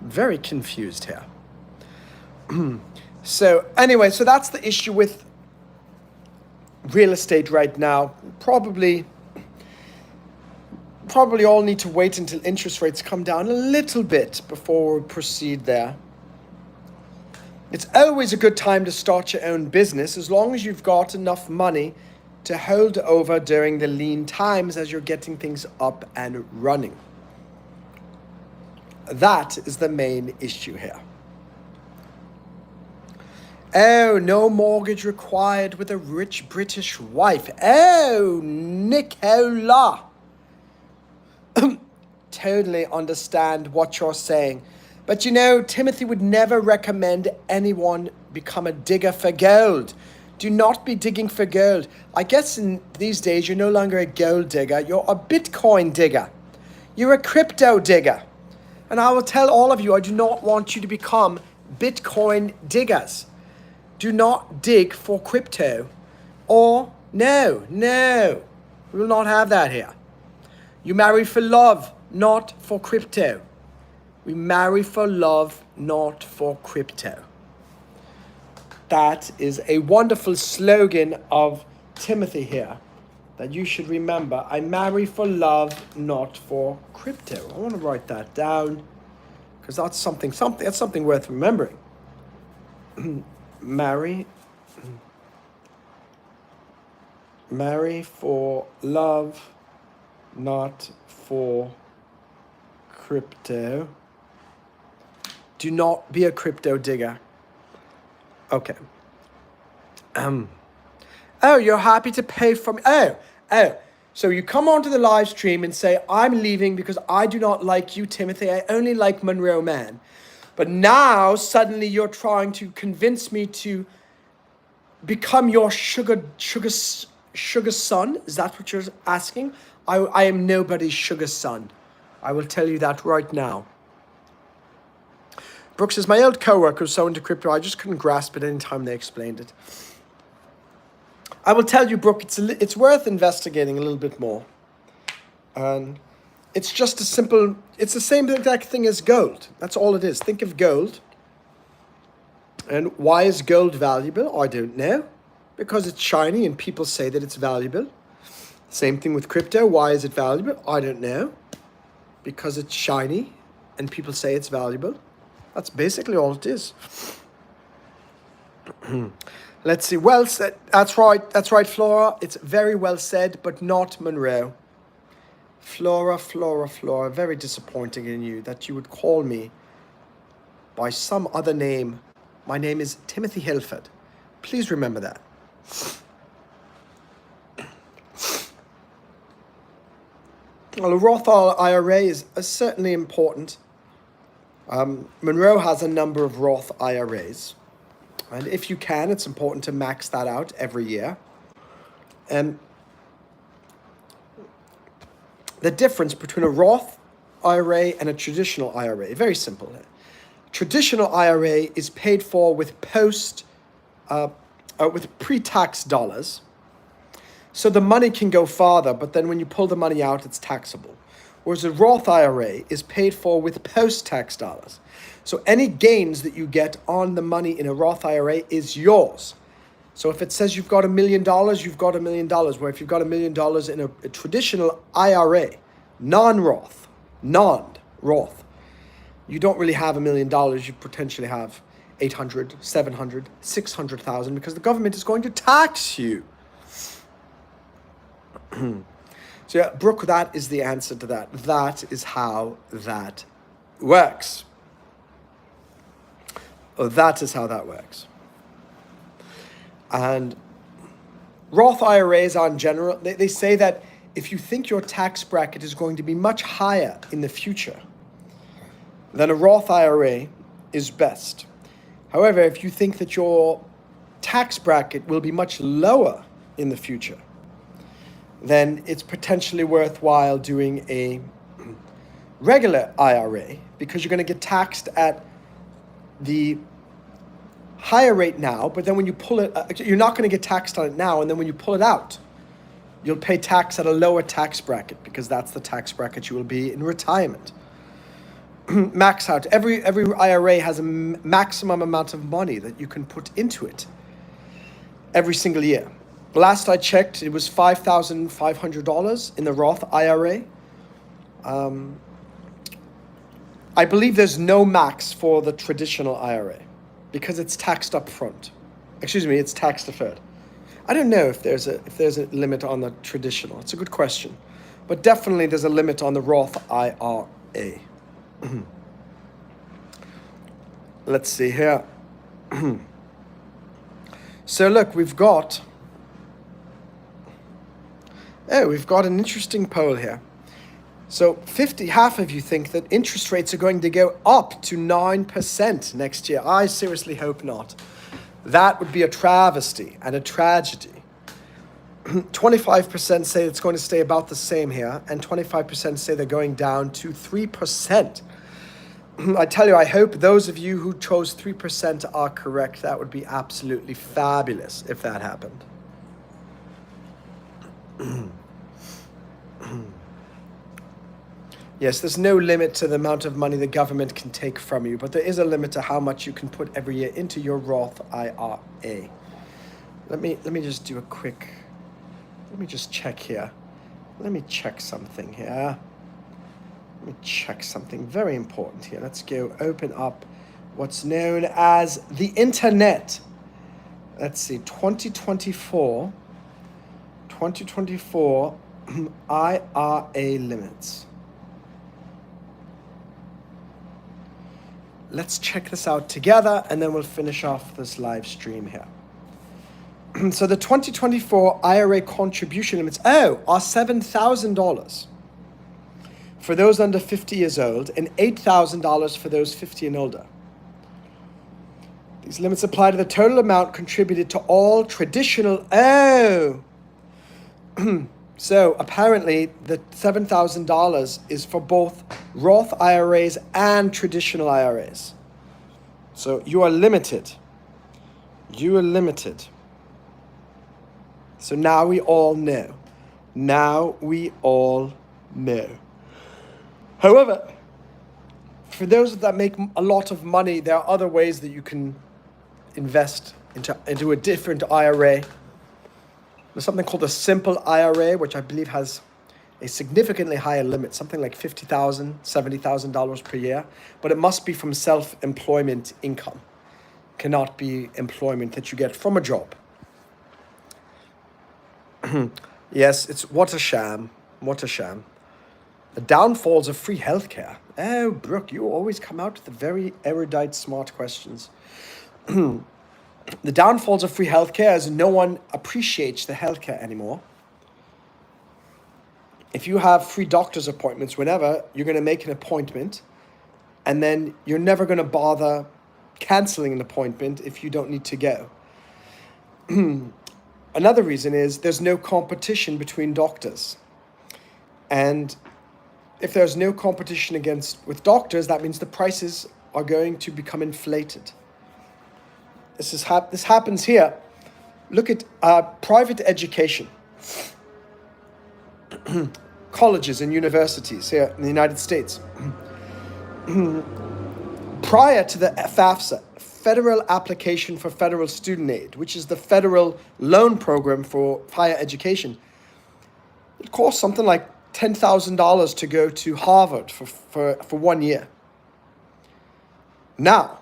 Very confused here. So anyway, so that's the issue with real estate right now. Probably all need to wait until interest rates come down a little bit before we proceed there. It's always a good time to start your own business, as long as you've got enough money to hold over during the lean times as you're getting things up and running. That is the main issue here. Oh, no mortgage required with a rich British wife. Oh, Nicola. Totally understand what you're saying. But you know, Timothy would never recommend anyone become a digger for gold. Do not be digging for gold. I guess in these days, you're no longer a gold digger. You're a Bitcoin digger. You're a crypto digger. And I will tell all of you, I do not want you to become Bitcoin diggers. Do not dig for crypto. Or, no, we will not have that here. You marry for love, not for crypto. We marry for love, not for crypto. That is a wonderful slogan of Timothy here that you should remember. I marry for love, not for crypto. I want to write that down because that's something worth remembering. Marry for love, not for crypto. Do not be a crypto digger. Okay. Oh, you're happy to pay for me. Oh. So you come onto the live stream and say, I'm leaving because I do not like you, Timothy. I only like Monroe Mann. But now, suddenly, you're trying to convince me to become your sugar son. Is that what you're asking? I am nobody's sugar son. I will tell you that right now. Brooke says, my old co-worker was so into crypto, I just couldn't grasp it any time they explained it. I will tell you, Brooke, it's worth investigating a little bit more. And it's just it's the same exact thing as gold. That's all it is. Think of gold. And why is gold valuable? I don't know. Because it's shiny and people say that it's valuable. Same thing with crypto. Why is it valuable? I don't know. Because it's shiny and people say it's valuable. That's basically all it is. Let's see. Well said. That's right, Flora. It's very well said, but not Monroe. Flora. Very disappointing in you that you would call me by some other name. My name is Timothy Hillford. Please remember that. Well, a Roth IRA is certainly important. Monroe has a number of Roth IRAs. And if you can, it's important to max that out every year. And the difference between a Roth IRA and a traditional IRA, very simple. Traditional IRA is paid for with pre-tax dollars. So the money can go farther, but then when you pull the money out, it's taxable. Whereas a Roth IRA is paid for with post-tax dollars. So any gains that you get on the money in a Roth IRA is yours. So if it says you've got $1 million, you've got $1 million. Where if you've got $1 million in a traditional IRA, non-Roth, you don't really have $1 million. You potentially have 800, 700, 600,000 because the government is going to tax you. So yeah, Brooke, that is the answer to that. That is how that works. That is how that works. And Roth IRAs in general, they say that if you think your tax bracket is going to be much higher in the future, then a Roth IRA is best. However, if you think that your tax bracket will be much lower in the future, then it's potentially worthwhile doing a regular IRA because you're going to get taxed at the higher rate now, but then when you pull it, you're not going to get taxed on it now, and then when you pull it out, you'll pay tax at a lower tax bracket because that's the tax bracket you will be in retirement. Max out. Every IRA has a maximum amount of money that you can put into it every single year. Last I checked, it was $5,500 in the Roth IRA. I believe there's no max for the traditional IRA because it's taxed up front. Excuse me, it's tax deferred. I don't know if there's a limit on the traditional. It's a good question. But definitely there's a limit on the Roth IRA. Let's see here. So look, we've got an interesting poll here. So half of you think that interest rates are going to go up to 9% next year. I seriously hope not. That would be a travesty and a tragedy. 25% say it's going to stay about the same here, and 25% say they're going down to 3%. I tell you, I hope those of you who chose 3% are correct. That would be absolutely fabulous if that happened. Yes, there's no limit to the amount of money the government can take from you, but there is a limit to how much you can put every year into your Roth IRA. Let me just do a quick, let me just check here. Let me check something here. Let me check something very important here. Let's go open up what's known as the internet. Let's see, 2024 IRA limits. Let's check this out together and then we'll finish off this live stream here. So the 2024 IRA contribution limits, are $7,000 for those under 50 years old and $8,000 for those 50 and older. These limits apply to the total amount contributed to all traditional, So apparently the $7,000 is for both Roth IRAs and traditional IRAs. So you are limited. You are limited. So now we all know. Now we all know. However, for those that make a lot of money, there are other ways that you can invest into a different IRA. There's something called a simple IRA, which I believe has a significantly higher limit, something like $50,000, $70,000 per year, but it must be from self-employment income. Cannot be employment that you get from a job. Yes, it's what a sham. What a sham. The downfalls of free healthcare. Oh, Brooke, you always come out with the very erudite, smart questions. The downfalls of free healthcare is no one appreciates the healthcare anymore. If you have free doctor's appointments whenever, you're going to make an appointment, and then you're never going to bother canceling an appointment if you don't need to go. Another reason is there's no competition between doctors. And if there's no competition with doctors, that means the prices are going to become inflated. This happens here. Look at private education. Colleges and universities here in the United States. Prior to the FAFSA, Federal Application for Federal Student Aid, which is the federal loan program for higher education, it costs something like $10,000 to go to Harvard for 1 year. Now,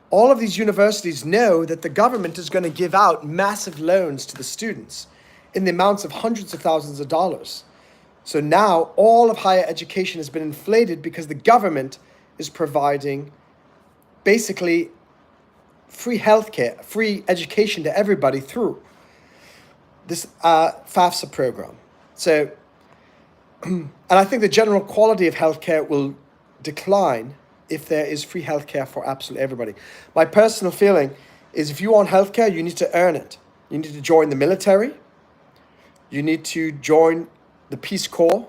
all of these universities know that the government is going to give out massive loans to the students in the amounts of hundreds of thousands of dollars. So now all of higher education has been inflated because the government is providing basically free healthcare, free education to everybody through this FAFSA program. So, and I think the general quality of healthcare will decline if there is free healthcare for absolutely everybody. My personal feeling is if you want healthcare, you need to earn it. You need to join the military. You need to join the Peace Corps,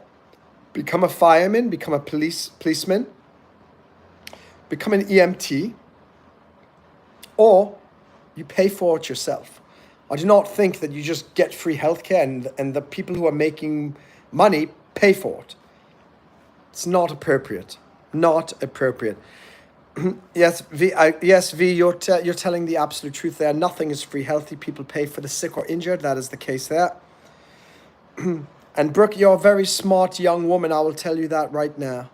become a fireman, become a policeman, become an EMT, or you pay for it yourself. I do not think that you just get free healthcare and the people who are making money pay for it. It's not appropriate. Not appropriate. Yes, V, you're telling the absolute truth there. Nothing is free. Healthy people pay for the sick or injured. That is the case there. And Brooke, you're a very smart young woman. I will tell you that right now.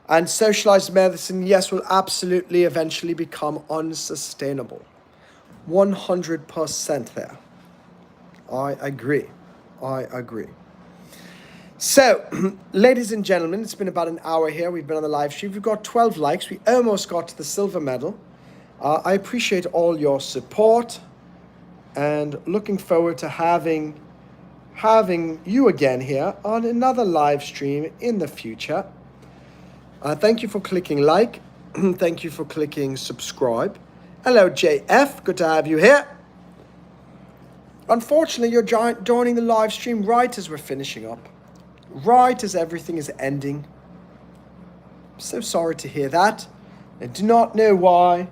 And socialized medicine, yes, will absolutely eventually become unsustainable. 100% there. I agree. So, ladies and gentlemen, it's been about an hour here. We've been on the live stream. We've got 12 likes. We almost got to the silver medal. I appreciate all your support and looking forward to having you again here on another live stream in the future. Thank you for clicking like. Thank you for clicking subscribe. Hello, JF. Good to have you here. Unfortunately, you're joining the live stream right as we're finishing up. Right as everything is ending. I'm so sorry to hear that. I do not know why.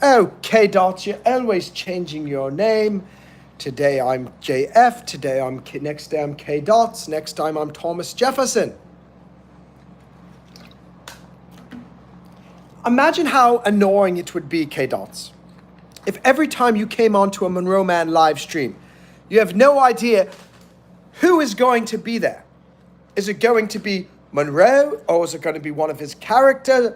Oh, K-Dots, you're always changing your name. Today I'm JF. Next day I'm K-Dots. Next time I'm Thomas Jefferson. Imagine how annoying it would be, K-Dots, if every time you came onto a Monroe Mann live stream, you have no idea who is going to be there. Is it going to be Monroe, or is it going to be one of his characters?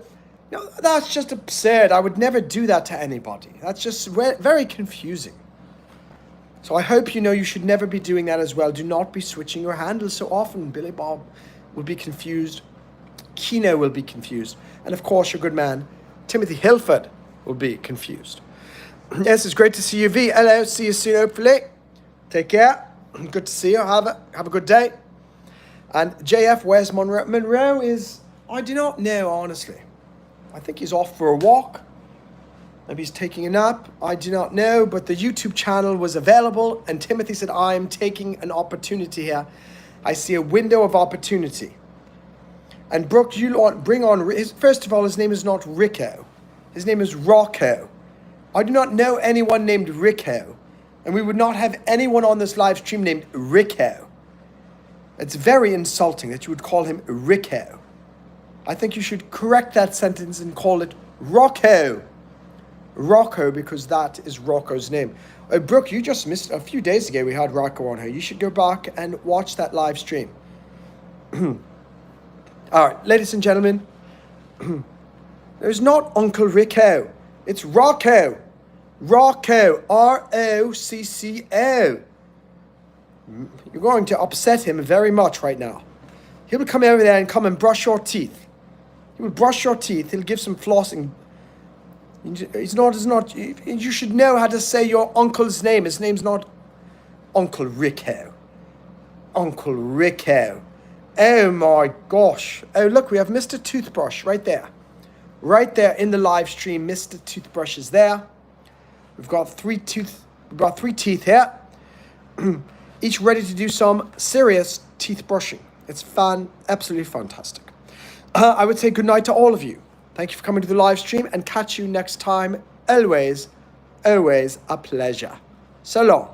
No, that's just absurd. I would never do that to anybody. That's just very confusing. So I hope you know you should never be doing that as well. Do not be switching your handles so often. Billy Bob will be confused. Kino will be confused. And of course, your good man, Timothy Hillford, will be confused. Yes, it's great to see you, V. Hello, see you soon, hopefully. Take care. Good to see you. Have a good day. And JF, where's Monroe? Monroe is, I do not know, honestly. I think he's off for a walk. Maybe he's taking a nap. I do not know, but the YouTube channel was available, and Timothy said, I'm taking an opportunity here. I see a window of opportunity. And Brooke, you bring on, first of all, his name is not Rico. His name is Rocco. I do not know anyone named Rico. And we would not have anyone on this live stream named Rico. It's very insulting that you would call him Rico. I think you should correct that sentence and call it Rocco. Rocco, because that is Rocco's name. Brooke, you just missed a few days ago. We had Rocco on here. You should go back and watch that live stream. All right, ladies and gentlemen, there's not Uncle Rico. It's Rocco. Rocco. Rocco. You're going to upset him very much right now. He will come over there and come and brush your teeth. He will brush your teeth. He'll give some flossing. It's not. You should know how to say your uncle's name. His name's not Uncle Rico. Uncle Rico. Oh my gosh. Oh, look, we have Mr. Toothbrush right there. Right there in the live stream. Mr. Toothbrush is there. We've got three teeth here. Each ready to do some serious teeth brushing. It's fun, absolutely fantastic. I would say good night to all of you. Thank you for coming to the live stream and catch you next time. Always, always a pleasure. So long.